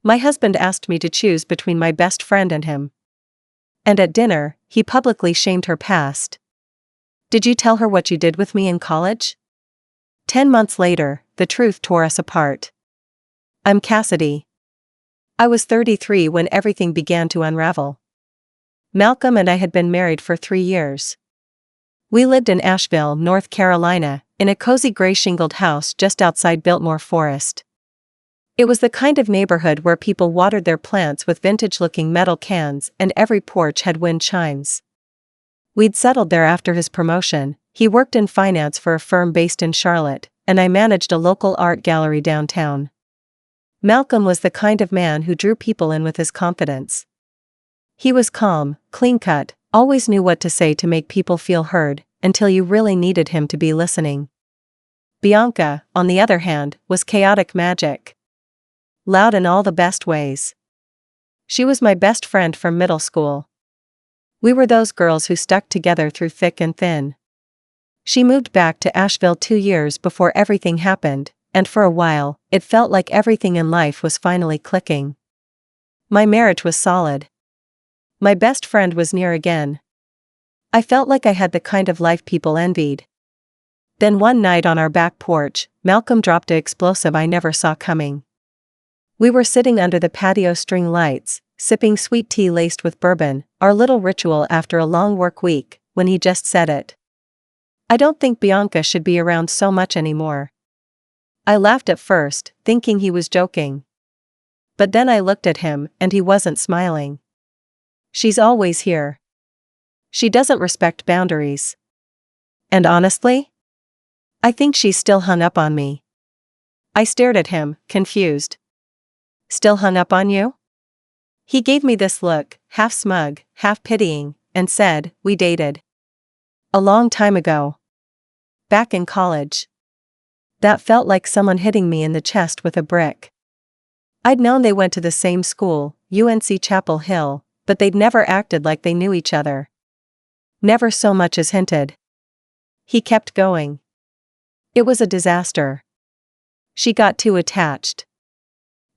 My husband asked me to choose between my best friend and him. And at dinner, he publicly shamed her past. Did you tell her what you did with me in college? 10 months later, the truth tore us apart. I'm Cassidy. I was 33 when everything began to unravel. Malcolm and I had been married for 3 years. We lived in Asheville, North Carolina, in a cozy gray-shingled house just outside Biltmore Forest. It was the kind of neighborhood where people watered their plants with vintage-looking metal cans and every porch had wind chimes. We'd settled there after his promotion. He worked in finance for a firm based in Charlotte, and I managed a local art gallery downtown. Malcolm was the kind of man who drew people in with his confidence. He was calm, clean-cut, always knew what to say to make people feel heard, until you really needed him to be listening. Bianca, on the other hand, was chaotic magic. Loud in all the best ways. She was my best friend from middle school. We were those girls who stuck together through thick and thin. She moved back to Asheville 2 years before everything happened, and for a while, it felt like everything in life was finally clicking. My marriage was solid. My best friend was near again. I felt like I had the kind of life people envied. Then one night on our back porch, Malcolm dropped an explosive I never saw coming. We were sitting under the patio string lights, sipping sweet tea laced with bourbon, our little ritual after a long work week, when he just said it. I don't think Bianca should be around so much anymore. I laughed at first, thinking he was joking. But then I looked at him, and he wasn't smiling. She's always here. She doesn't respect boundaries. And honestly, I think she's still hung up on me. I stared at him, confused. Still hung up on you? He gave me this look, half smug, half pitying, and said, we dated. A long time ago. Back in college. That felt like someone hitting me in the chest with a brick. I'd known they went to the same school, UNC Chapel Hill, but they'd never acted like they knew each other. Never so much as hinted. He kept going. It was a disaster. She got too attached.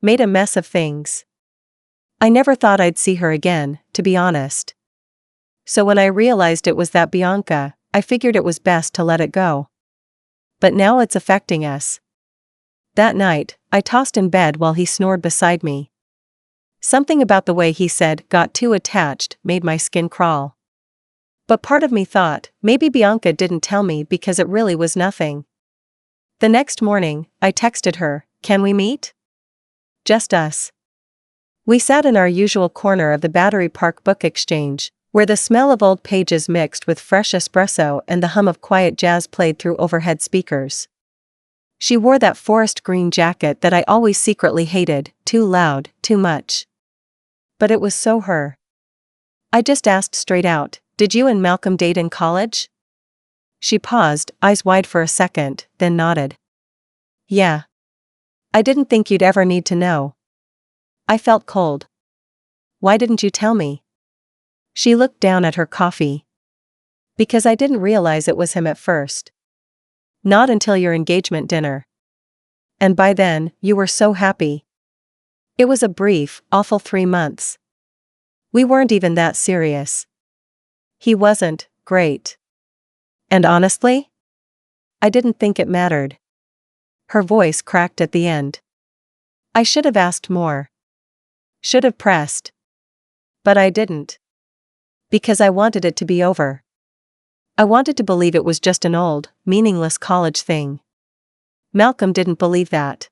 Made a mess of things. I never thought I'd see her again, to be honest. So when I realized it was that Bianca, I figured it was best to let it go. But now it's affecting us. That night, I tossed in bed while he snored beside me. Something about the way he said, got too attached, made my skin crawl. But part of me thought, maybe Bianca didn't tell me because it really was nothing. The next morning, I texted her, can we meet? Just us. We sat in our usual corner of the Battery Park Book Exchange, where the smell of old pages mixed with fresh espresso and the hum of quiet jazz played through overhead speakers. She wore that forest green jacket that I always secretly hated, too loud, too much. But it was so her. I just asked straight out, did you and Malcolm date in college? She paused, eyes wide for a second, then nodded. Yeah. I didn't think you'd ever need to know. I felt cold. Why didn't you tell me? She looked down at her coffee. Because I didn't realize it was him at first. Not until your engagement dinner. And by then, you were so happy. It was a brief, awful 3 months. We weren't even that serious. He wasn't great. And honestly, I didn't think it mattered. Her voice cracked at the end. I should have asked more. Should have pressed. But I didn't. Because I wanted it to be over. I wanted to believe it was just an old, meaningless college thing. Malcolm didn't believe that.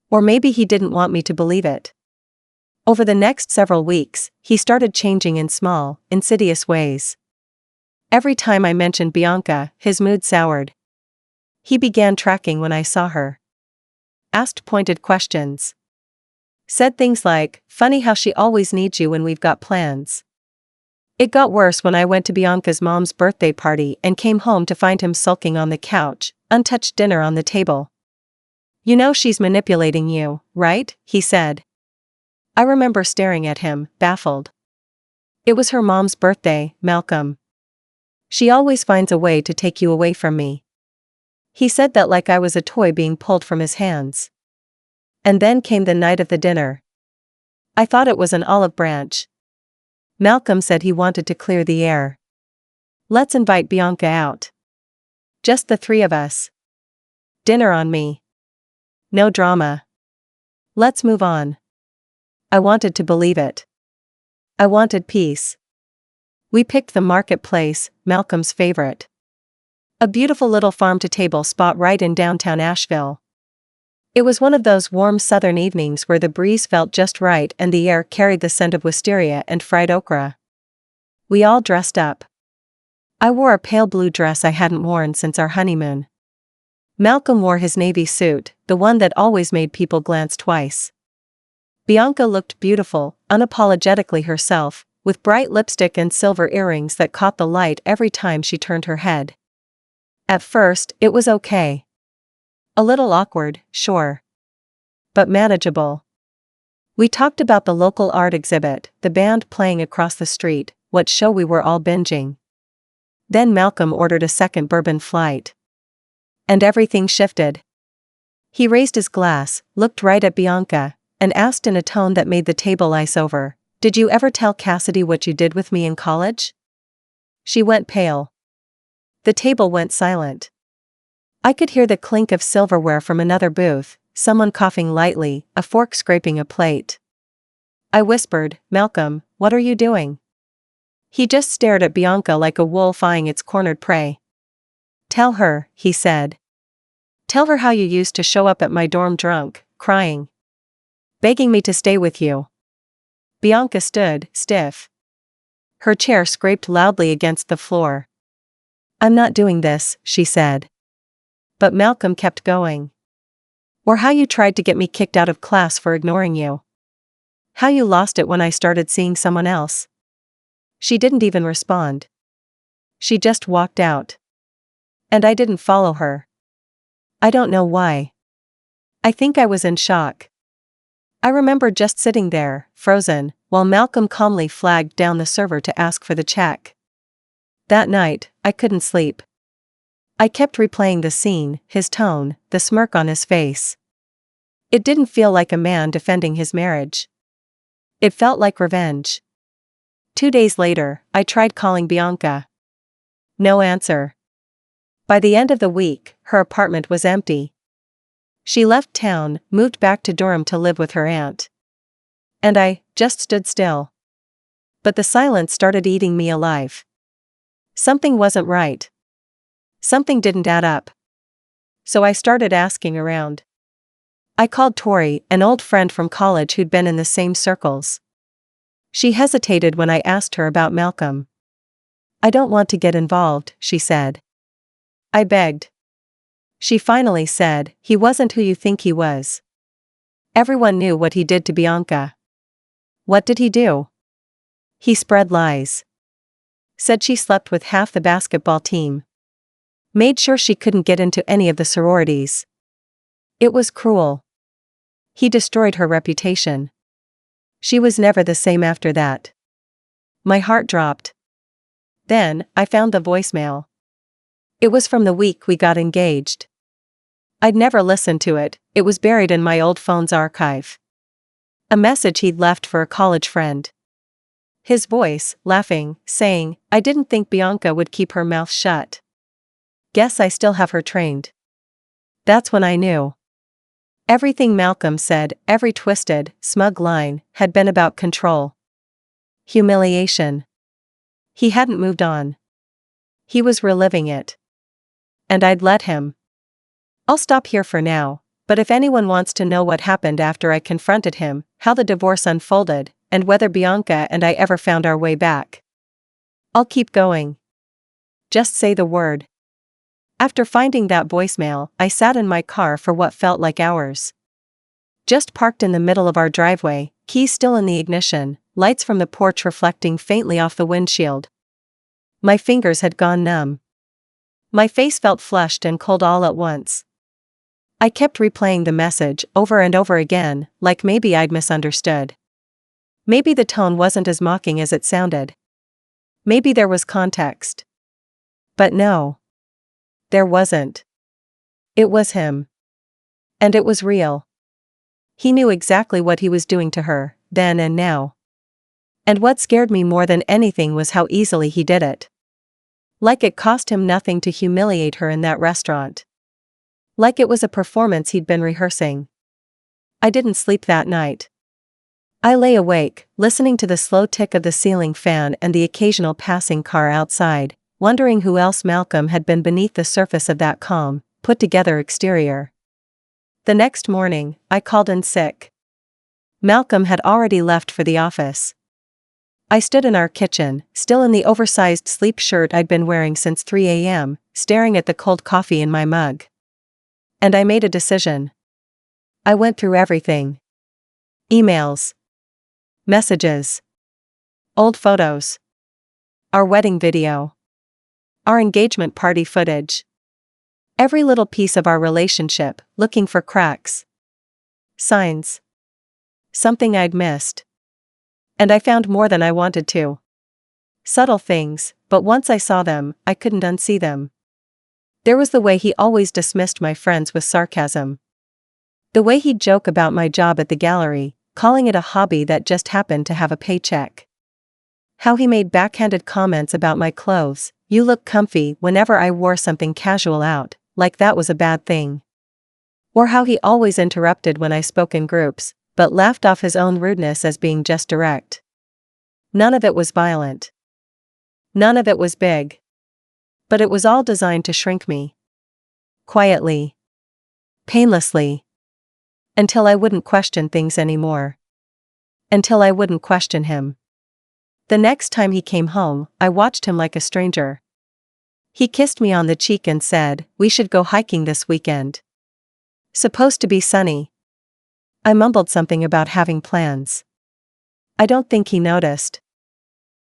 Or maybe he didn't want me to believe it. Over the next several weeks, he started changing in small, insidious ways. Every time I mentioned Bianca, his mood soured. He began tracking when I saw her. Asked pointed questions. Said things like, funny how she always needs you when we've got plans. It got worse when I went to Bianca's mom's birthday party and came home to find him sulking on the couch, untouched dinner on the table. You know she's manipulating you, right? He said. I remember staring at him, baffled. It was her mom's birthday, Malcolm. She always finds a way to take you away from me. He said that like I was a toy being pulled from his hands. And then came the night of the dinner. I thought it was an olive branch. Malcolm said he wanted to clear the air. Let's invite Bianca out. Just the three of us. Dinner on me. No drama. Let's move on. I wanted to believe it. I wanted peace. We picked the marketplace, Malcolm's favorite. A beautiful little farm-to-table spot right in downtown Asheville. It was one of those warm southern evenings where the breeze felt just right and the air carried the scent of wisteria and fried okra. We all dressed up. I wore a pale blue dress I hadn't worn since our honeymoon. Malcolm wore his navy suit, the one that always made people glance twice. Bianca looked beautiful, unapologetically herself, with bright lipstick and silver earrings that caught the light every time she turned her head. At first, it was okay. A little awkward, sure. But manageable. We talked about the local art exhibit, the band playing across the street, what show we were all binging. Then Malcolm ordered a second bourbon flight. And everything shifted. He raised his glass, looked right at Bianca, and asked in a tone that made the table ice over, "Did you ever tell Cassidy what you did with me in college?" She went pale. The table went silent. I could hear the clink of silverware from another booth, someone coughing lightly, a fork scraping a plate. I whispered, "Malcolm, what are you doing?" He just stared at Bianca like a wolf eyeing its cornered prey. "Tell her," he said. "Tell her how you used to show up at my dorm drunk, crying. Begging me to stay with you." Bianca stood, stiff. Her chair scraped loudly against the floor. "I'm not doing this," she said. But Malcolm kept going. "Or how you tried to get me kicked out of class for ignoring you. How you lost it when I started seeing someone else." She didn't even respond. She just walked out. And I didn't follow her. I don't know why. I think I was in shock. I remember just sitting there, frozen, while Malcolm calmly flagged down the server to ask for the check. That night, I couldn't sleep. I kept replaying the scene, his tone, the smirk on his face. It didn't feel like a man defending his marriage. It felt like revenge. 2 days later, I tried calling Bianca. No answer. By the end of the week, her apartment was empty. She left town, moved back to Durham to live with her aunt. And I just stood still. But the silence started eating me alive. Something wasn't right. Something didn't add up. So I started asking around. I called Tori, an old friend from college who'd been in the same circles. She hesitated when I asked her about Malcolm. "I don't want to get involved," she said. I begged. She finally said, "He wasn't who you think he was. Everyone knew what he did to Bianca." "What did he do?" "He spread lies. Said she slept with half the basketball team. Made sure she couldn't get into any of the sororities. It was cruel. He destroyed her reputation. She was never the same after that." My heart dropped. Then, I found the voicemail. It was from the week we got engaged. I'd never listened to it, it was buried in my old phone's archive. A message he'd left for a college friend. His voice, laughing, saying, "I didn't think Bianca would keep her mouth shut. Guess I still have her trained." That's when I knew. Everything Malcolm said, every twisted, smug line, had been about control. Humiliation. He hadn't moved on. He was reliving it. And I'd let him. I'll stop here for now, but if anyone wants to know what happened after I confronted him, how the divorce unfolded, and whether Bianca and I ever found our way back, I'll keep going. Just say the word. After finding that voicemail, I sat in my car for what felt like hours. Just parked in the middle of our driveway, keys still in the ignition, lights from the porch reflecting faintly off the windshield. My fingers had gone numb. My face felt flushed and cold all at once. I kept replaying the message over and over again, like maybe I'd misunderstood. Maybe the tone wasn't as mocking as it sounded. Maybe there was context. But no. There wasn't. It was him. And it was real. He knew exactly what he was doing to her, then and now. And what scared me more than anything was how easily he did it. Like it cost him nothing to humiliate her in that restaurant. Like it was a performance he'd been rehearsing. I didn't sleep that night. I lay awake, listening to the slow tick of the ceiling fan and the occasional passing car outside, wondering who else Malcolm had been beneath the surface of that calm, put-together exterior. The next morning, I called in sick. Malcolm had already left for the office. I stood in our kitchen, still in the oversized sleep shirt I'd been wearing since 3 a.m., staring at the cold coffee in my mug. And I made a decision. I went through everything. Emails. Messages. Old photos. Our wedding video. Our engagement party footage. Every little piece of our relationship, looking for cracks. Signs. Something I'd missed. And I found more than I wanted to. Subtle things, but once I saw them, I couldn't unsee them. There was the way he always dismissed my friends with sarcasm. The way he'd joke about my job at the gallery, calling it a hobby that just happened to have a paycheck. How he made backhanded comments about my clothes, "You look comfy," whenever I wore something casual out, like that was a bad thing. Or how he always interrupted when I spoke in groups, but laughed off his own rudeness as being just direct. None of it was violent. None of it was big. But it was all designed to shrink me. Quietly. Painlessly. Until I wouldn't question things anymore. Until I wouldn't question him. The next time he came home, I watched him like a stranger. He kissed me on the cheek and said, "We should go hiking this weekend. Supposed to be sunny." I mumbled something about having plans. I don't think he noticed.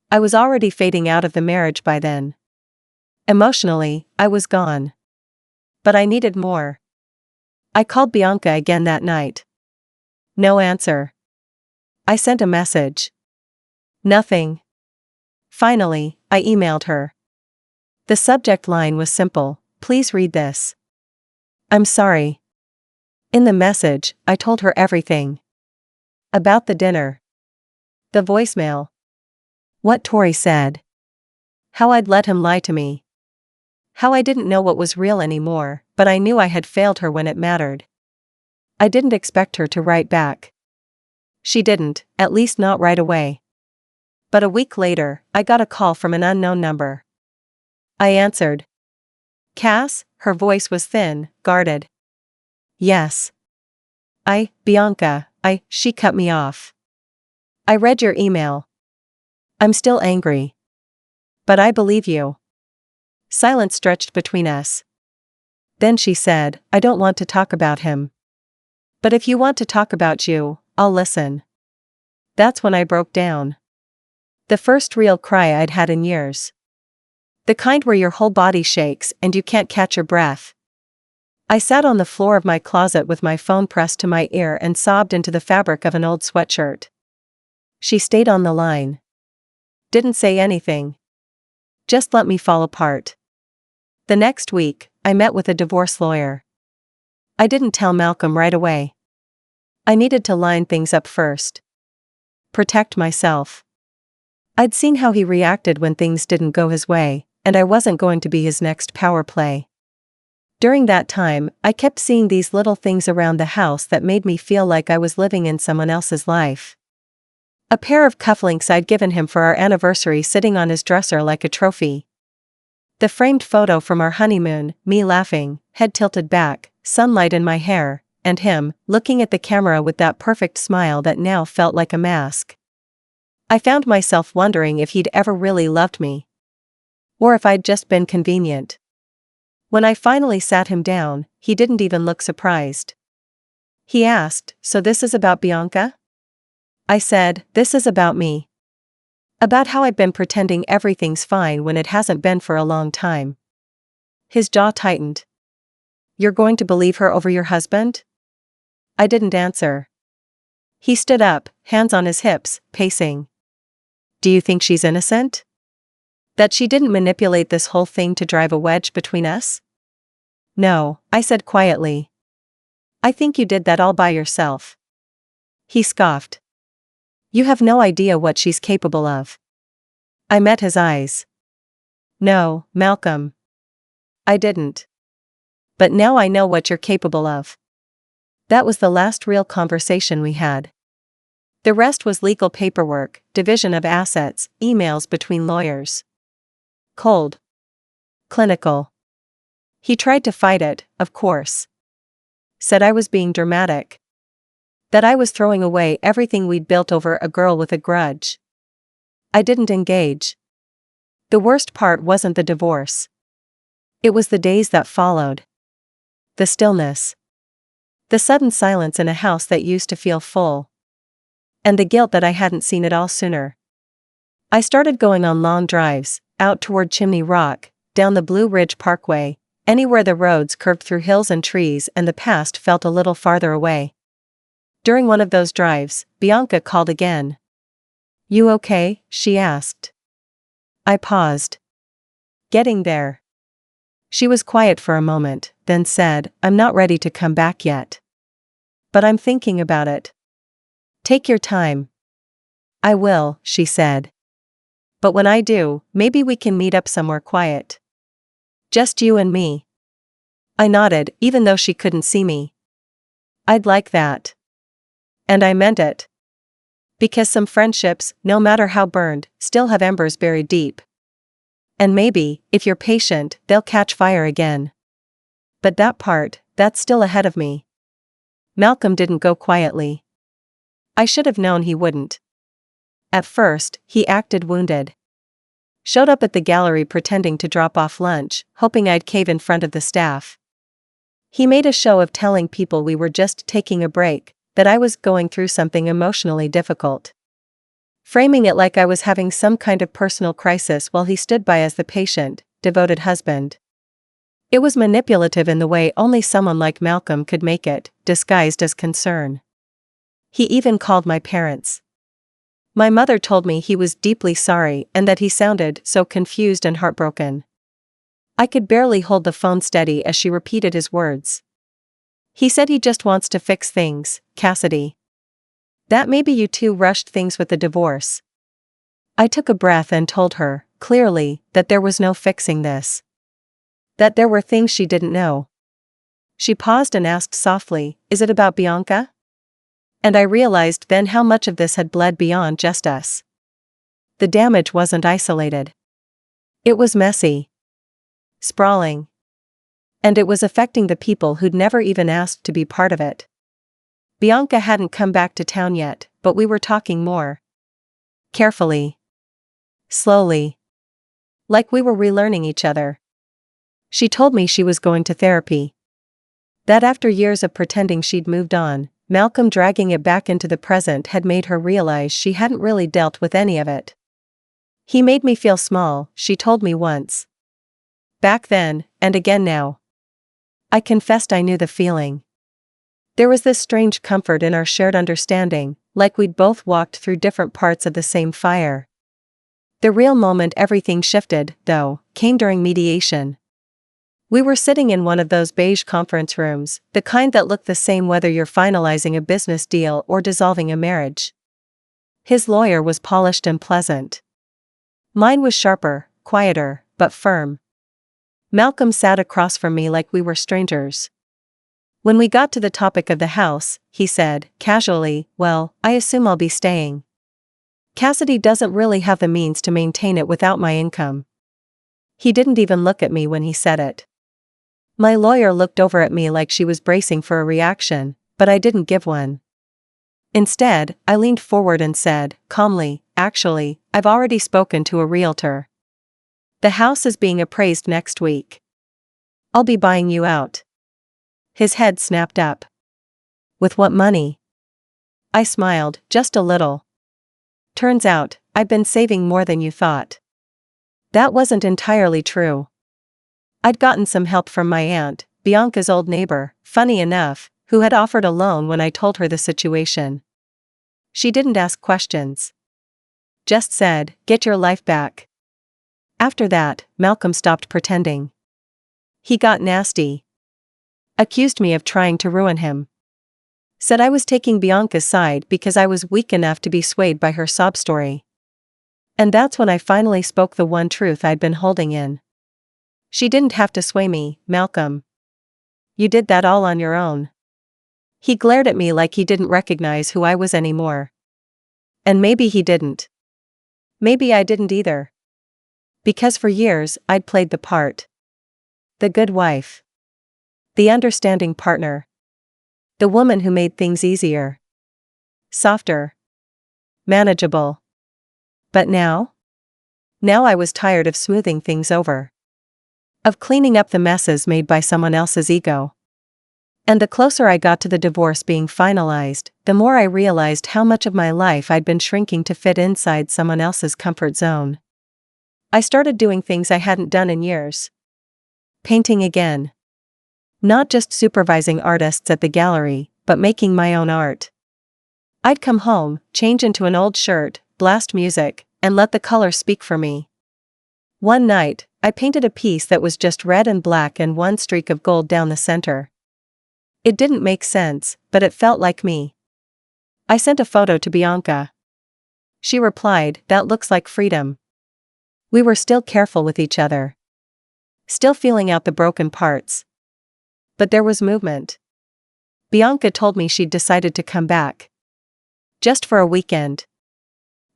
I was already fading out of the marriage by then. Emotionally, I was gone. But I needed more. I called Bianca again that night. No answer. I sent a message. Nothing. Finally, I emailed her. The subject line was simple: "Please read this. I'm sorry." In the message, I told her everything. About the dinner. The voicemail. What Tori said. How I'd let him lie to me. How I didn't know what was real anymore, but I knew I had failed her when it mattered. I didn't expect her to write back. She didn't, at least not right away. But a week later, I got a call from an unknown number. I answered. "Cass?" Her voice was thin, guarded. "Yes." Bianca, she cut me off. "I read your email. I'm still angry. But I believe you." Silence stretched between us. Then she said, "I don't want to talk about him. But if you want to talk about you, I'll listen." That's when I broke down. The first real cry I'd had in years. The kind where your whole body shakes and you can't catch your breath. I sat on the floor of my closet with my phone pressed to my ear and sobbed into the fabric of an old sweatshirt. She stayed on the line. Didn't say anything. Just let me fall apart. The next week, I met with a divorce lawyer. I didn't tell Malcolm right away. I needed to line things up first. Protect myself. I'd seen how he reacted when things didn't go his way, and I wasn't going to be his next power play. During that time, I kept seeing these little things around the house that made me feel like I was living in someone else's life. A pair of cufflinks I'd given him for our anniversary sitting on his dresser like a trophy. The framed photo from our honeymoon, me laughing, head tilted back, sunlight in my hair, and him, looking at the camera with that perfect smile that now felt like a mask. I found myself wondering if he'd ever really loved me. Or if I'd just been convenient. When I finally sat him down, he didn't even look surprised. He asked, "So this is about Bianca?" I said, "This is about me. About how I've been pretending everything's fine when it hasn't been for a long time." His jaw tightened. "You're going to believe her over your husband?" I didn't answer. He stood up, hands on his hips, pacing. "Do you think she's innocent? That she didn't manipulate this whole thing to drive a wedge between us?" "No," I said quietly. "I think you did that all by yourself." He scoffed. You have no idea what she's capable of. I met his eyes. No, Malcolm. I didn't. But now I know what you're capable of. That was the last real conversation we had. The rest was legal paperwork, division of assets, emails between lawyers. Cold. Clinical. He tried to fight it, of course. Said I was being dramatic. That I was throwing away everything we'd built over a girl with a grudge. I didn't engage. The worst part wasn't the divorce. It was the days that followed. The stillness. The sudden silence in a house that used to feel full. And the guilt that I hadn't seen it all sooner. I started going on long drives, out toward Chimney Rock, down the Blue Ridge Parkway, anywhere the roads curved through hills and trees and the past felt a little farther away. During one of those drives, Bianca called again. You okay? She asked. I paused. Getting there. She was quiet for a moment, then said, I'm not ready to come back yet. But I'm thinking about it. Take your time. I will, she said. But when I do, maybe we can meet up somewhere quiet. Just you and me. I nodded, even though she couldn't see me. I'd like that. And I meant it. Because some friendships, no matter how burned, still have embers buried deep. And maybe, if you're patient, they'll catch fire again. But that part, that's still ahead of me. Malcolm didn't go quietly. I should have known he wouldn't. At first, he acted wounded. Showed up at the gallery pretending to drop off lunch, hoping I'd cave in front of the staff. He made a show of telling people we were just taking a break, that I was going through something emotionally difficult. Framing it like I was having some kind of personal crisis while he stood by as the patient, devoted husband. It was manipulative in the way only someone like Malcolm could make it, disguised as concern. He even called my parents. My mother told me he was deeply sorry and that he sounded so confused and heartbroken. I could barely hold the phone steady as she repeated his words. He said he just wants to fix things, Cassidy. That maybe you two rushed things with the divorce. I took a breath and told her, clearly, that there was no fixing this. That there were things she didn't know. She paused and asked softly, is it about Bianca? And I realized then how much of this had bled beyond just us. The damage wasn't isolated. It was messy. Sprawling. And it was affecting the people who'd never even asked to be part of it. Bianca hadn't come back to town yet, but we were talking more. Carefully. Slowly. Like we were relearning each other. She told me she was going to therapy. That after years of pretending she'd moved on, Malcolm dragging it back into the present had made her realize she hadn't really dealt with any of it. He made me feel small, she told me once. Back then, and again now. I confessed I knew the feeling. There was this strange comfort in our shared understanding, like we'd both walked through different parts of the same fire. The real moment everything shifted, though, came during mediation. We were sitting in one of those beige conference rooms, the kind that look the same whether you're finalizing a business deal or dissolving a marriage. His lawyer was polished and pleasant. Mine was sharper, quieter, but firm. Malcolm sat across from me like we were strangers. When we got to the topic of the house, he said, casually, well, I assume I'll be staying. Cassidy doesn't really have the means to maintain it without my income. He didn't even look at me when he said it. My lawyer looked over at me like she was bracing for a reaction, but I didn't give one. Instead, I leaned forward and said, calmly, actually, I've already spoken to a realtor. The house is being appraised next week. I'll be buying you out. His head snapped up. With what money? I smiled, just a little. Turns out, I've been saving more than you thought. That wasn't entirely true. I'd gotten some help from my aunt, Bianca's old neighbor, funny enough, who had offered a loan when I told her the situation. She didn't ask questions. Just said, get your life back. After that, Malcolm stopped pretending. He got nasty. Accused me of trying to ruin him. Said I was taking Bianca's side because I was weak enough to be swayed by her sob story. And that's when I finally spoke the one truth I'd been holding in. She didn't have to sway me, Malcolm. You did that all on your own. He glared at me like he didn't recognize who I was anymore. And maybe he didn't. Maybe I didn't either. Because for years, I'd played the part. The good wife. The understanding partner. The woman who made things easier. Softer. Manageable. But now? Now I was tired of smoothing things over. Of cleaning up the messes made by someone else's ego. And the closer I got to the divorce being finalized, the more I realized how much of my life I'd been shrinking to fit inside someone else's comfort zone. I started doing things I hadn't done in years. Painting again. Not just supervising artists at the gallery, but making my own art. I'd come home, change into an old shirt, blast music, and let the color speak for me. One night, I painted a piece that was just red and black and one streak of gold down the center. It didn't make sense, but it felt like me. I sent a photo to Bianca. She replied, "That looks like freedom." We were still careful with each other. Still feeling out the broken parts. But there was movement. Bianca told me she'd decided to come back. Just for a weekend.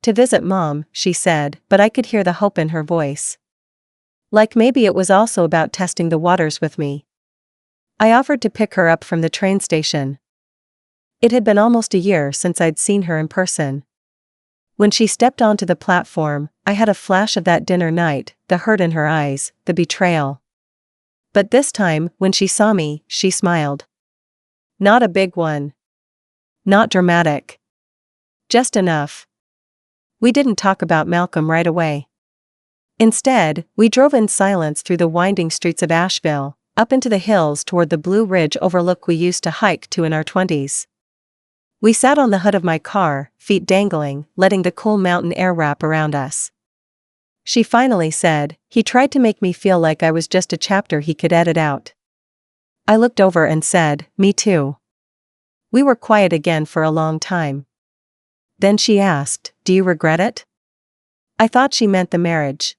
To visit Mom, she said, but I could hear the hope in her voice. Like maybe it was also about testing the waters with me. I offered to pick her up from the train station. It had been almost a year since I'd seen her in person. When she stepped onto the platform, I had a flash of that dinner night, the hurt in her eyes, the betrayal. But this time, when she saw me, she smiled. Not a big one. Not dramatic. Just enough. We didn't talk about Malcolm right away. Instead, we drove in silence through the winding streets of Asheville, up into the hills toward the Blue Ridge overlook we used to hike to in our 20s. We sat on the hood of my car, feet dangling, letting the cool mountain air wrap around us. She finally said, "He tried to make me feel like I was just a chapter he could edit out." I looked over and said, "Me too." We were quiet again for a long time. Then she asked, "Do you regret it?" I thought she meant the marriage.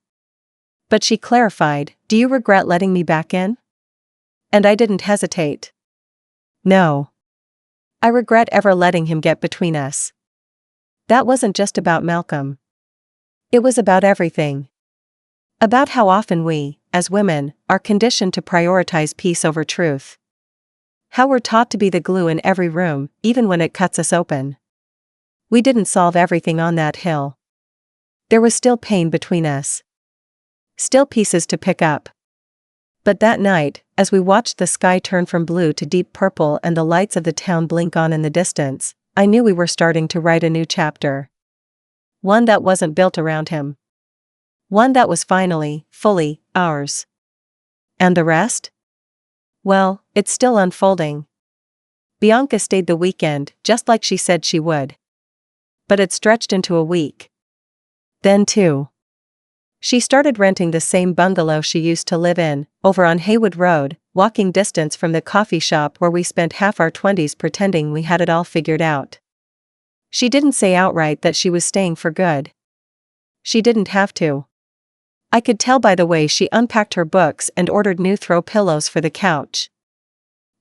But she clarified, "Do you regret letting me back in?" And I didn't hesitate. No. I regret ever letting him get between us. That wasn't just about Malcolm. It was about everything. About how often we, as women, are conditioned to prioritize peace over truth. How we're taught to be the glue in every room, even when it cuts us open. We didn't solve everything on that hill. There was still pain between us. Still pieces to pick up. But that night, as we watched the sky turn from blue to deep purple and the lights of the town blink on in the distance, I knew we were starting to write a new chapter. One that wasn't built around him. One that was finally, fully, ours. And the rest? Well, it's still unfolding. Bianca stayed the weekend, just like she said she would. But it stretched into a week. Then 2. She started renting the same bungalow she used to live in, over on Haywood Road, walking distance from the coffee shop where we spent half our 20s pretending we had it all figured out. She didn't say outright that she was staying for good. She didn't have to. I could tell by the way she unpacked her books and ordered new throw pillows for the couch.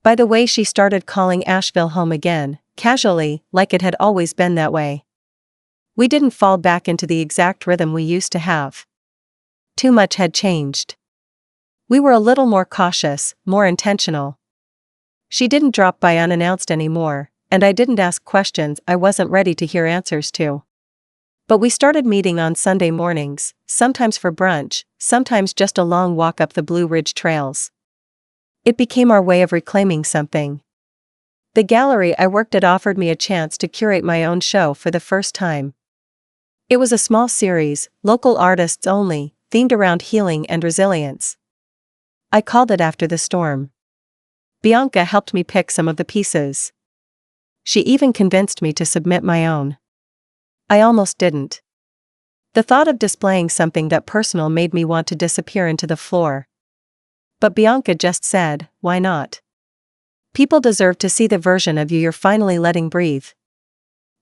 By the way she started calling Asheville home again, casually, like it had always been that way. We didn't fall back into the exact rhythm we used to have. Too much had changed. We were a little more cautious, more intentional. She didn't drop by unannounced anymore, and I didn't ask questions I wasn't ready to hear answers to. But we started meeting on Sunday mornings, sometimes for brunch, sometimes just a long walk up the Blue Ridge trails. It became our way of reclaiming something. The gallery I worked at offered me a chance to curate my own show for the first time. It was a small series, local artists only, themed around healing and resilience. I called it After the Storm. Bianca helped me pick some of the pieces. She even convinced me to submit my own. I almost didn't. The thought of displaying something that personal made me want to disappear into the floor. But Bianca just said, "Why not?" People deserve to see the version of you you're finally letting breathe.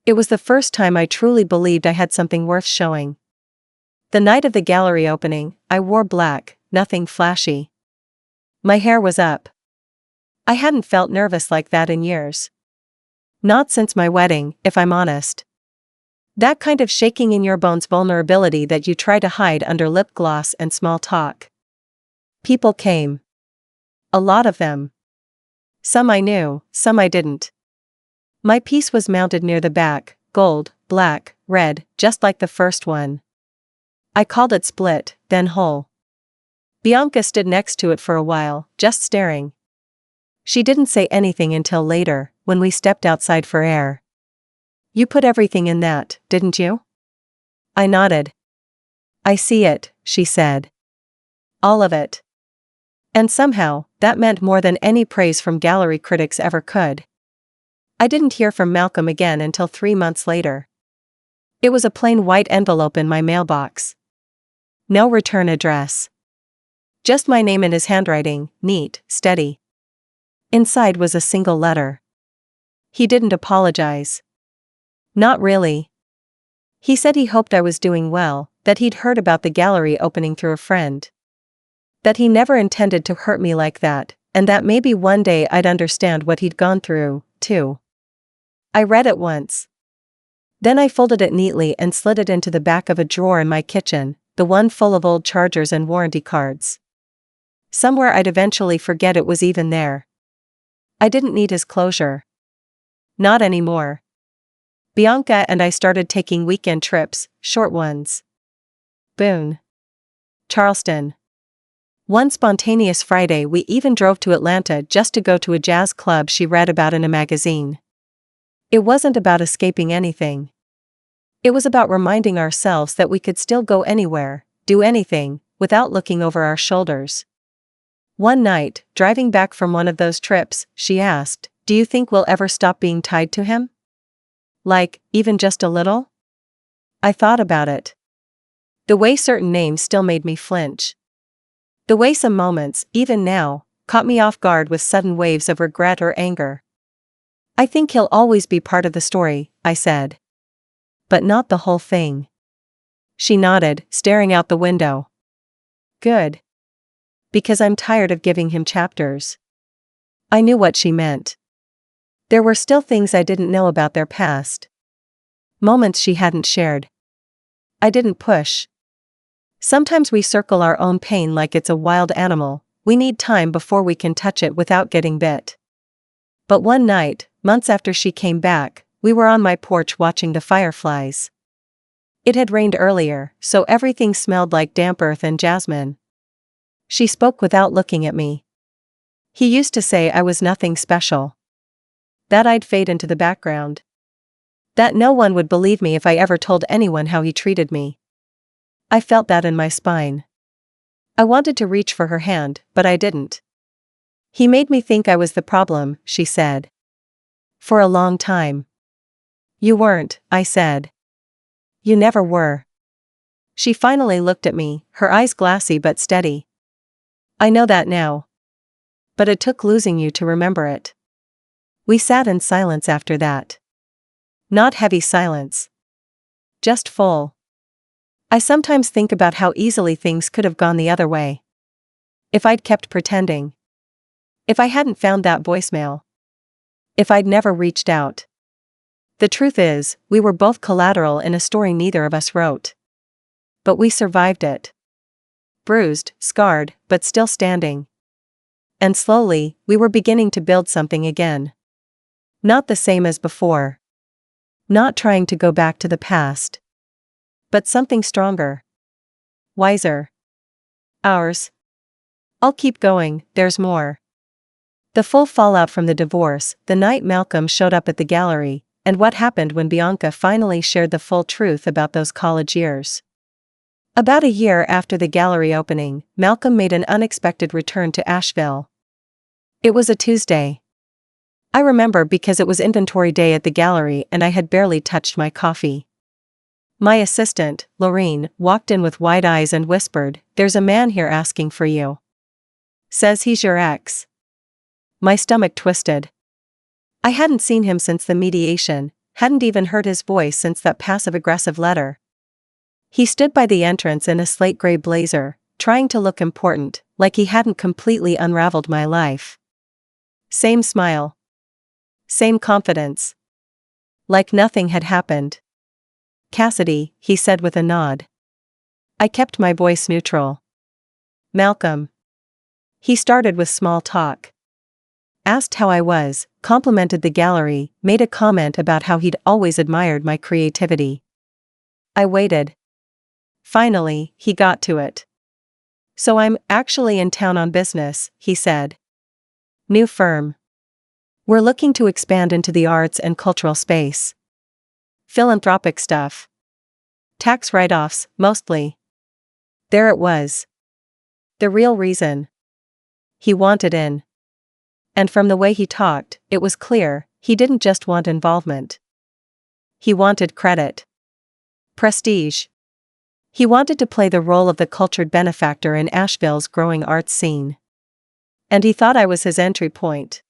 It was the first time I truly believed I had something worth showing. The night of the gallery opening, I wore black, nothing flashy. My hair was up. I hadn't felt nervous like that in years. Not since my wedding, if I'm honest. That kind of shaking in your bones vulnerability that you try to hide under lip gloss and small talk. People came. A lot of them. Some I knew, some I didn't. My piece was mounted near the back, gold, black, red, just like the first one. I called it split, then whole. Bianca stood next to it for a while, just staring. She didn't say anything until later, when we stepped outside for air. You put everything in that, didn't you? I nodded. I see it, she said. All of it. And somehow, that meant more than any praise from gallery critics ever could. I didn't hear from Malcolm again until 3 months later. It was a plain white envelope in my mailbox. No return address. Just my name and his handwriting, neat, steady. Inside was a single letter. He didn't apologize. Not really. He said he hoped I was doing well, that he'd heard about the gallery opening through a friend. That he never intended to hurt me like that, and that maybe one day I'd understand what he'd gone through, too. I read it once. Then I folded it neatly and slid it into the back of a drawer in my kitchen, the one full of old chargers and warranty cards. Somewhere I'd eventually forget it was even there. I didn't need his closure. Not anymore. Bianca and I started taking weekend trips, short ones. Boone. Charleston. One spontaneous Friday we even drove to Atlanta just to go to a jazz club she read about in a magazine. It wasn't about escaping anything. It was about reminding ourselves that we could still go anywhere, do anything, without looking over our shoulders. One night, driving back from one of those trips, she asked, "Do you think we'll ever stop being tied to him? Like, even just a little?" I thought about it. The way certain names still made me flinch. The way some moments, even now, caught me off guard with sudden waves of regret or anger. I think he'll always be part of the story, I said. But not the whole thing. She nodded, staring out the window. Good. Because I'm tired of giving him chapters. I knew what she meant. There were still things I didn't know about their past. Moments she hadn't shared. I didn't push. Sometimes we circle our own pain like it's a wild animal. We need time before we can touch it without getting bit. But one night, months after she came back, we were on my porch watching the fireflies. It had rained earlier, so everything smelled like damp earth and jasmine. She spoke without looking at me. He used to say I was nothing special. That I'd fade into the background. That no one would believe me if I ever told anyone how he treated me. I felt that in my spine. I wanted to reach for her hand, but I didn't. He made me think I was the problem, she said. For a long time. You weren't, I said. You never were. She finally looked at me, her eyes glassy but steady. I know that now. But it took losing you to remember it. We sat in silence after that. Not heavy silence. Just full. I sometimes think about how easily things could have gone the other way. If I'd kept pretending. If I hadn't found that voicemail. If I'd never reached out. The truth is, we were both collateral in a story neither of us wrote. But we survived it. Bruised, scarred, but still standing. And slowly, we were beginning to build something again. Not the same as before. Not trying to go back to the past. But something stronger. Wiser. Ours. I'll keep going, there's more. The full fallout from the divorce, the night Malcolm showed up at the gallery, and what happened when Bianca finally shared the full truth about those college years. About a year after the gallery opening, Malcolm made an unexpected return to Asheville. It was a Tuesday. I remember because it was inventory day at the gallery and I had barely touched my coffee. My assistant, Lorene, walked in with wide eyes and whispered, "There's a man here asking for you. Says he's your ex." My stomach twisted. I hadn't seen him since the mediation, hadn't even heard his voice since that passive-aggressive letter. He stood by the entrance in a slate-gray blazer, trying to look important, like he hadn't completely unraveled my life. Same smile. Same confidence. Like nothing had happened. "Cassidy," he said with a nod. I kept my voice neutral. "Malcolm." He started with small talk. Asked how I was, complimented the gallery, made a comment about how he'd always admired my creativity. I waited. Finally, he got to it. "So I'm actually in town on business," he said. "New firm. We're looking to expand into the arts and cultural space. Philanthropic stuff. Tax write-offs, mostly." There it was. The real reason. He wanted in. And from the way he talked, it was clear, he didn't just want involvement. He wanted credit. Prestige. He wanted to play the role of the cultured benefactor in Asheville's growing arts scene. And he thought I was his entry point.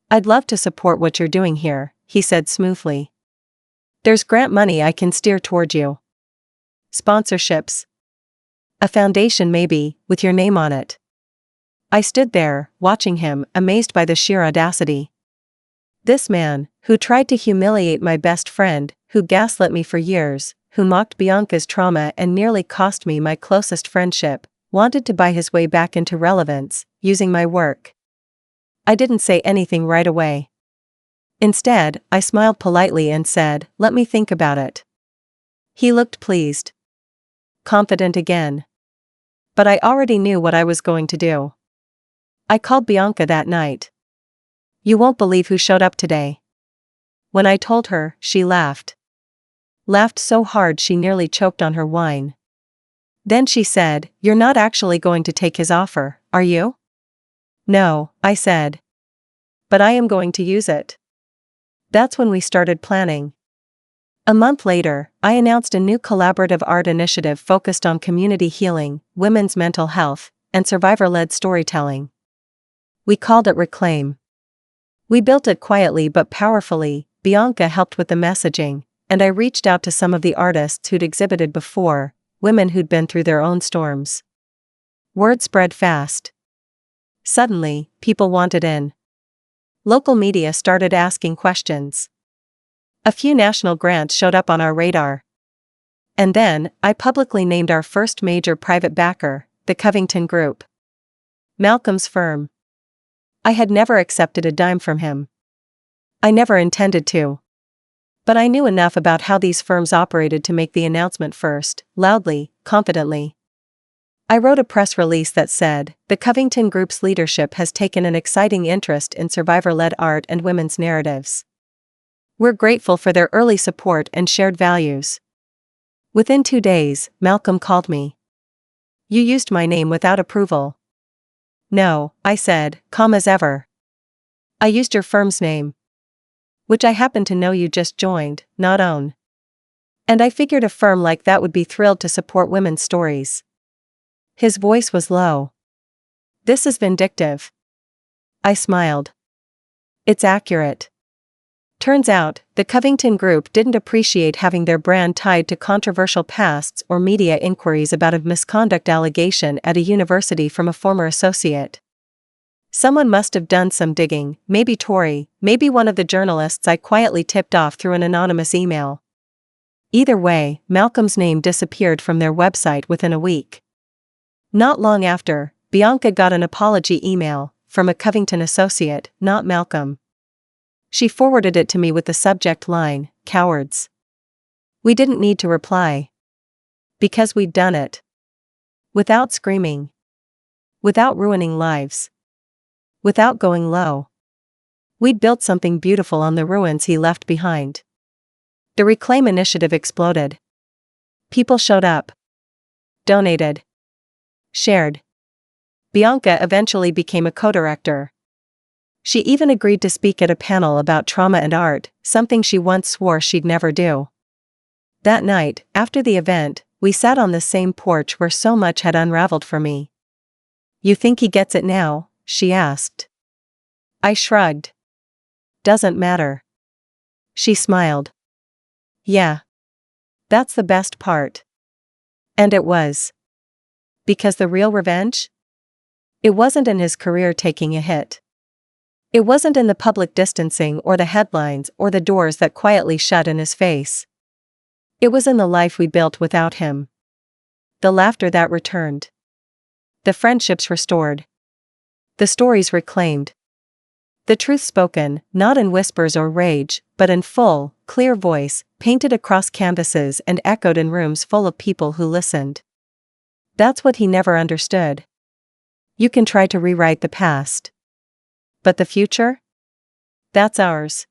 "I'd love to support what you're doing here," he said smoothly. "There's grant money I can steer toward you. Sponsorships. A foundation maybe, with your name on it." I stood there, watching him, amazed by the sheer audacity. This man, who tried to humiliate my best friend, who gaslit me for years, who mocked Bianca's trauma and nearly cost me my closest friendship, wanted to buy his way back into relevance, using my work. I didn't say anything right away. Instead, I smiled politely and said, "Let me think about it." He looked pleased. Confident again. But I already knew what I was going to do. I called Bianca that night. "You won't believe who showed up today." When I told her, she laughed. Laughed so hard she nearly choked on her wine. Then she said, "You're not actually going to take his offer, are you?" "No," I said. "But I am going to use it." That's when we started planning. A month later, I announced a new collaborative art initiative focused on community healing, women's mental health, and survivor-led storytelling. We called it Reclaim. We built it quietly but powerfully. Bianca helped with the messaging, and I reached out to some of the artists who'd exhibited before, women who'd been through their own storms. Word spread fast. Suddenly, people wanted in. Local media started asking questions. A few national grants showed up on our radar. And then, I publicly named our first major private backer, the Covington Group. Malcolm's firm. I had never accepted a dime from him. I never intended to. But I knew enough about how these firms operated to make the announcement first, loudly, confidently. I wrote a press release that said, "The Covington Group's leadership has taken an exciting interest in survivor-led art and women's narratives. We're grateful for their early support and shared values." Within 2 days, Malcolm called me. "You used my name without approval." "No," I said, calm as ever. "I used your firm's name. Which I happen to know you just joined, not own. And I figured a firm like that would be thrilled to support women's stories." His voice was low. "This is vindictive." I smiled. "It's accurate." Turns out, the Covington Group didn't appreciate having their brand tied to controversial pasts or media inquiries about a misconduct allegation at a university from a former associate. Someone must have done some digging, maybe Tori, maybe one of the journalists I quietly tipped off through an anonymous email. Either way, Malcolm's name disappeared from their website within a week. Not long after, Bianca got an apology email from a Covington associate, not Malcolm. She forwarded it to me with the subject line, "Cowards." We didn't need to reply. Because we'd done it. Without screaming. Without ruining lives. Without going low. We'd built something beautiful on the ruins he left behind. The Reclaim initiative exploded. People showed up. Donated. Shared. Bianca eventually became a co-director. She even agreed to speak at a panel about trauma and art, something she once swore she'd never do. That night, after the event, we sat on the same porch where so much had unraveled for me. "You think he gets it now?" she asked. I shrugged. Doesn't matter. She smiled. Yeah. That's the best part. And it was. Because the real revenge? It wasn't in his career taking a hit. It wasn't in the public distancing or the headlines or the doors that quietly shut in his face. It was in the life we built without him. The laughter that returned. The friendships restored. The stories reclaimed. The truth spoken, not in whispers or rage, but in full, clear voice, painted across canvases and echoed in rooms full of people who listened. That's what he never understood. You can try to rewrite the past. But the future? That's ours.